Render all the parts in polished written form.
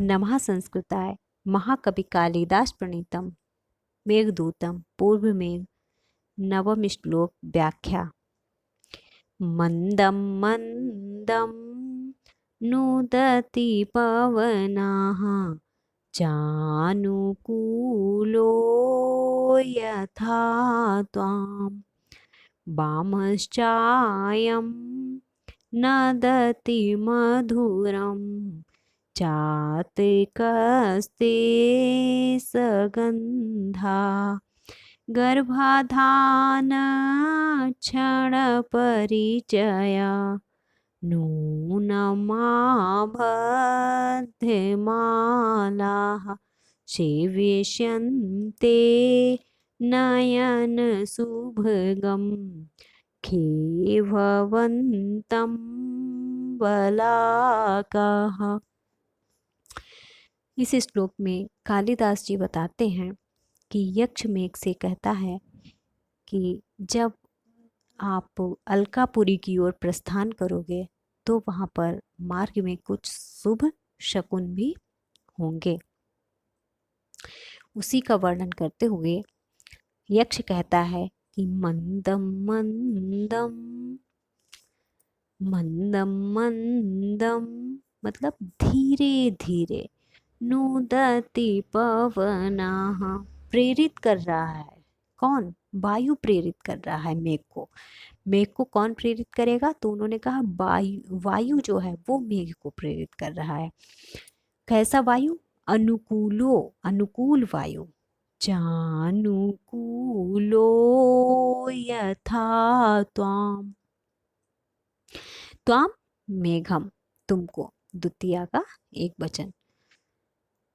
नमः संस्कृताय महाकवि कालिदास प्रणीतम मेघदूतम पूर्वमेघ नवम श्लोक व्याख्या। मंदं मंदं नूदति पवनाः चानुकूलो यथा त्वां वामश्चायं नदति मधुरं चातिकस्ते सगन्धा गर्भाधान क्षण परिचया नूनमाबध्यमालाः सेविष्यन्ते नयन सुभगं खेभवन्तं बलाकाः। इस श्लोक में कालिदास जी बताते हैं कि यक्ष मेघ से कहता है कि जब आप अलकापुरी की ओर प्रस्थान करोगे तो वहाँ पर मार्ग में कुछ शुभ शकुन भी होंगे। उसी का वर्णन करते हुए यक्ष कहता है कि मंदम मंदम मंदम मंदम मतलब धीरे धीरे, नूदति पवनाः प्रेरित कर रहा है। कौन? वायु प्रेरित कर रहा है मेघ को। मेघ को कौन प्रेरित करेगा? तो उन्होंने कहा वायु जो है वो मेघ को प्रेरित कर रहा है। कैसा वायु? अनुकूलो, अनुकूल वायु। चानुकूलो यथा त्वाम, त्वाम मेघम तुमको, द्वितीया का एक वचन।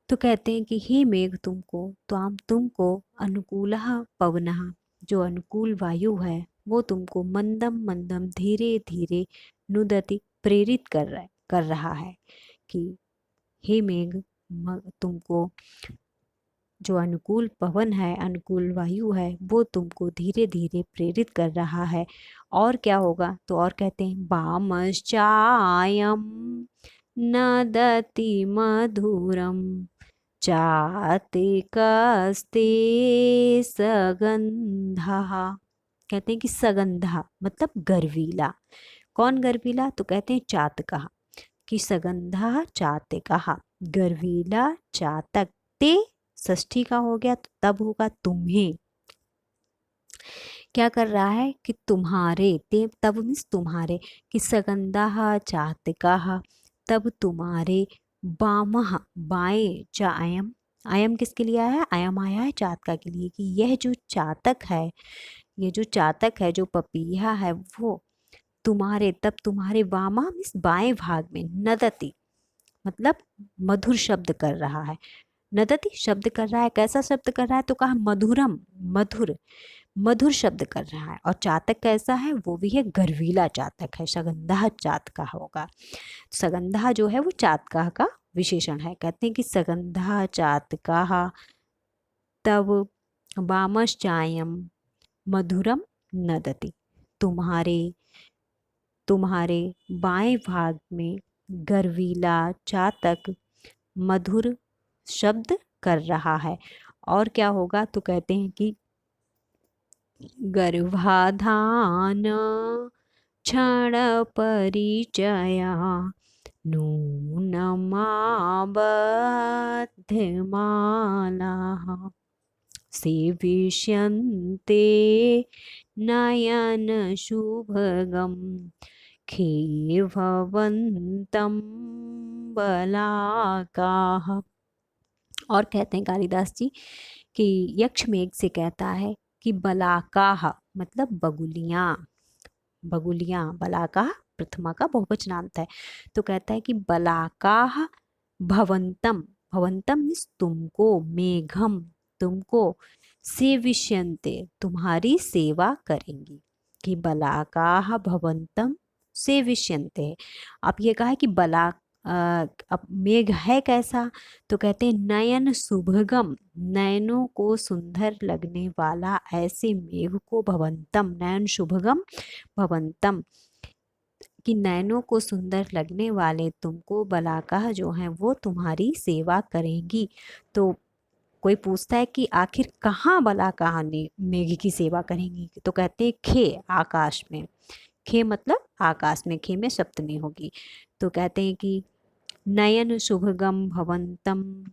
तो कहते हैं कि हे मेघ तुमको, त्वाम तुमको, अनुकूलः पवनः जो अनुकूल वायु है वो तुमको मंदम मंदम धीरे धीरे नुदति प्रेरित कर रहा है कि हे मेघ तुमको जो अनुकूल पवन है, अनुकूल वायु है वो तुमको धीरे धीरे प्रेरित कर रहा है। और क्या होगा? तो और कहते हैं वामश्चायं नदति मधुरम चातिकस्ते सगंधा। कहते हैं कि सगंधा मतलब गर्वीला। कौन गर्वीला? तो कहते हैं चातकः, कि सगंधा चातकः गर्वीला चातक। ते षष्ठी का हो गया तो तब होगा तुम्हें। क्या कर रहा है? कि तुम्हारे, ते तब मीन्स तुम्हारे, कि सगंधा चातकः तब तुम्हारे, वामः बाएं, च अयम, अयम किसके लिए आया है? अयम आया है चातका के लिए, कि यह जो चातक है, ये जो चातक है, जो पपीहा है वो तुम्हारे, तब तुम्हारे वामा मीन्स बाएं भाग में, नदति मतलब मधुर शब्द कर रहा है। नदति शब्द कर रहा है। कैसा शब्द कर रहा है? तो कहा मधुरम, मधुर, मधुर शब्द कर रहा है। और चातक कैसा है? वो भी है गर्वीला चातक है, सगंधा चातका होगा। सगंधा जो है वो चातका का विशेषण है। कहते हैं कि सगंधा चातका तब वामश्चायम मधुरम नदति, तुम्हारे, तुम्हारे बाएं भाग में गर्वीला चातक मधुर शब्द कर रहा है। और क्या होगा? तो कहते हैं कि गर्भाधान क्षण परिचया नूनमाबध्यमालाः सेविष्यन्ते नयन शुभगं खेभवन्तं बलाकाः। और कहते हैं कालिदास जी कि यक्ष मेघ से कहता है कि बलाकाः मतलब बगुलियां, बगुलियां, बलाकाः प्रथमा का बहुवचनांत है। तो कहता है कि बलाकाः भवंतम, भवंतम मीन्स तुमको, मेघम तुमको, सेविष्यन्ते तुम्हारी सेवा करेंगी, कि बलाकाः भवंतम सेविष्यन्ते। अब ये कहा है कि अब मेघ है कैसा? तो कहते हैं नयन शुभगम, नयनों को सुंदर लगने वाला ऐसे मेघ को, भवंतम नयन शुभगम भवंतम कि नयनों को सुंदर लगने वाले तुमको बलाकाह जो हैं वो तुम्हारी सेवा करेंगी। तो कोई पूछता है कि आखिर कहाँ बलाकाह ने मेघ की सेवा करेंगी, तो कहते हैं खे, आकाश में। खे मतलब आकाश में, खे में सप्तमी होगी। तो कहते हैं कि नयन शुभगम भवंतम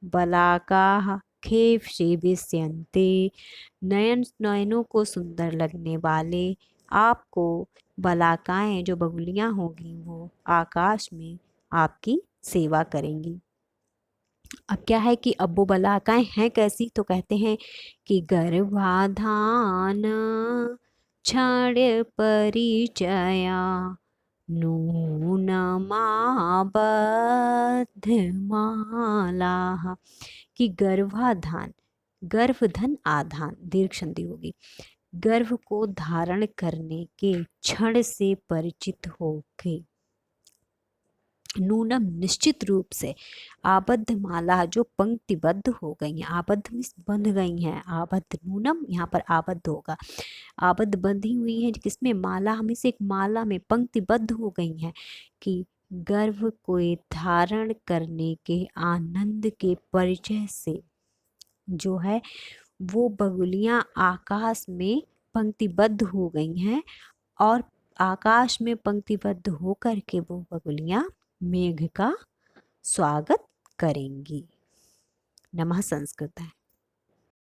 बलाकाह खेव सेविष्यन्ते। नयन, नयनों को सुंदर लगने वाले आपको बलाकाएं जो बगुलियां होगी वो आकाश में आपकी सेवा करेंगी। अब क्या है कि अब वो बलाकाएं हैं कैसी, तो कहते हैं कि गर्भाधान क्षण परिचया नूनमाबद्धमाला। कि गर्भाधान, गर्भधन आधान, दीर्घ संधि होगी, गर्भ को धारण करने के क्षण से परिचित होके नूनम निश्चित रूप से, आबद्ध माला जो पंक्तिबद्ध हो गई हैं, आबद्ध मीन्स बंध गई हैं, आबद्ध, नूनम यहाँ पर आबद्ध होगा, आबद्ध बंधी हुई है किसमें, माला, हमें से एक माला में पंक्तिबद्ध हो गई हैं, कि गर्भ को धारण करने के आनंद के परिचय से जो है वो बगुलियां आकाश में पंक्तिबद्ध हो गई हैं, और आकाश में पंक्तिबद्ध होकर के वो बगुलियां मेघ का स्वागत करेंगी। नमः संस्कृत है।